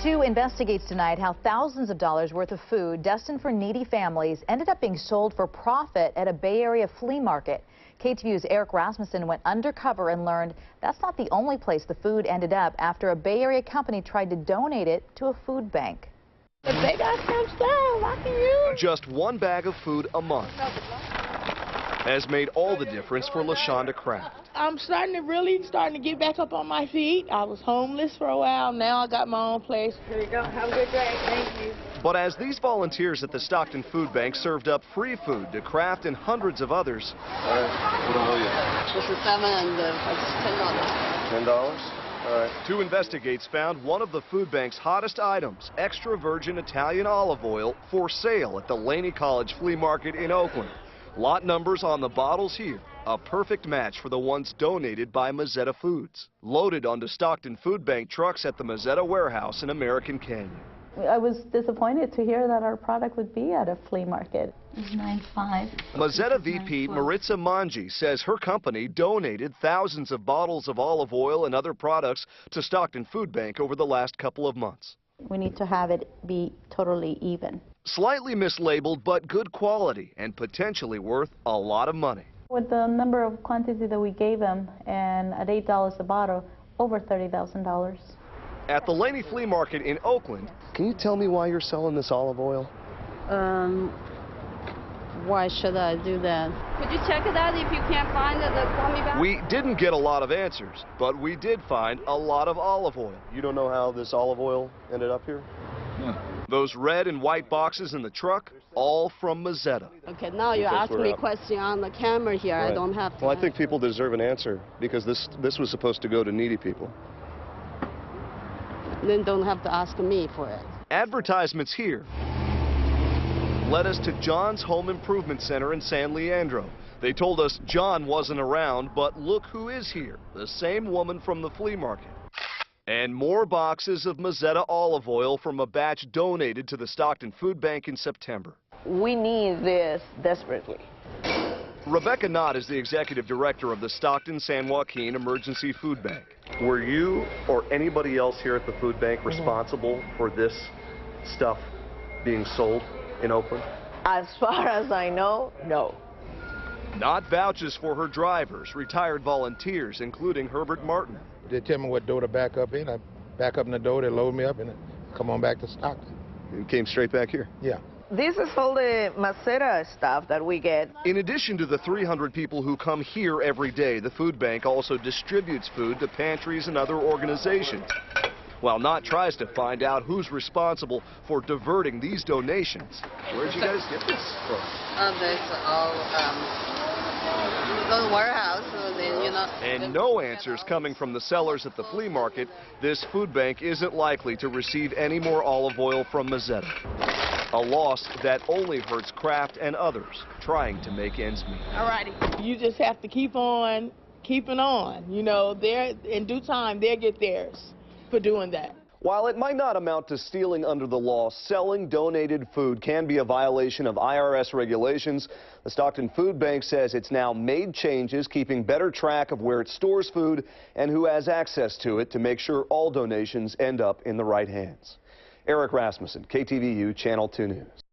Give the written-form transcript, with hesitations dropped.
2 investigates tonight how thousands of dollars worth of food destined for needy families ended up being sold for profit at a Bay Area flea market. KTVU's Eric Rasmussen went undercover and learned that's not the only place the food ended up after a Bay Area company tried to donate it to a food bank. If they got some stuff, I can use. Just one bag of food a month has made all the difference for LaShonda Kraft. I'm starting to get back up on my feet. I was homeless for a while. Now I got my own place. Here you go. Have a good day. Thank you. But as these volunteers at the Stockton Food Bank served up free food to Kraft and hundreds of others. All right. What are you? This is $7 and $10. $10? All right. 2 investigates found one of the food bank's hottest items, extra virgin Italian olive oil, for sale at the Laney College Flea Market in Oakland. Lot numbers on the bottles here, a perfect match for the ones donated by Mazzetta Foods. Loaded onto Stockton Food Bank trucks at the Mazzetta warehouse in American Canyon. I was disappointed to hear that our product would be at a flea market. It's 9.5. Mazzetta VP Maritza Manji says her company donated thousands of bottles of olive oil and other products to Stockton Food Bank over the last couple of months. We need to have it be totally even. Slightly mislabeled, but good quality and potentially worth a lot of money. With the number of quantity that we gave them, and at $8 a bottle, over $30,000. At the Laney Flea Market in Oakland. Can you tell me why you're selling this olive oil? Why should I do that? Could you check it out? If you can't find it, then call me back. We didn't get a lot of answers, but we did find a lot of olive oil. You don't know how this olive oil ended up here? No. Those red and white boxes in the truck, all from Mazzetta. Okay, now you're asking me a question on the camera here. Right. I don't have to. Well, I think people deserve an answer because this was supposed to go to needy people. Then don't have to ask me for it. Advertisements here led us to John's Home Improvement Center in San Leandro. They told us John wasn't around, but look who is here, the same woman from the flea market. And more boxes of Mazzetta olive oil from a batch donated to the Stockton Food Bank in September. We need this desperately. Rebecca Knott is the executive director of the Stockton San Joaquin Emergency Food Bank. Were you or anybody else here at the food bank responsible for this stuff being sold in Oakland? As far as I know, no. Knott vouches for her drivers, retired volunteers, including Herbert Martin. They tell me what door to back up in. I back up in the door, they load me up, and come on back to Stockton. You came straight back here? Yeah. This is all the Mazzetta stuff that we get. In addition to the 300 people who come here every day, the food bank also distributes food to pantries and other organizations. While Knott tries to find out who's responsible for diverting these donations. Where'd you guys get this from? There's all the warehouse, then, you know. And no answers coming from the sellers at the flea market, this food bank isn't likely to receive any more olive oil from Mazzetta. A loss that only hurts Kraft and others trying to make ends meet. All righty. You just have to keep on keeping on. You know, in due time, they'll get theirs for doing that. While it might not amount to stealing under the law, selling donated food can be a violation of IRS regulations. The Stockton Food Bank says it's now made changes, keeping better track of where it stores food and who has access to it to make sure all donations end up in the right hands. Eric Rasmussen, KTVU Channel 2 News.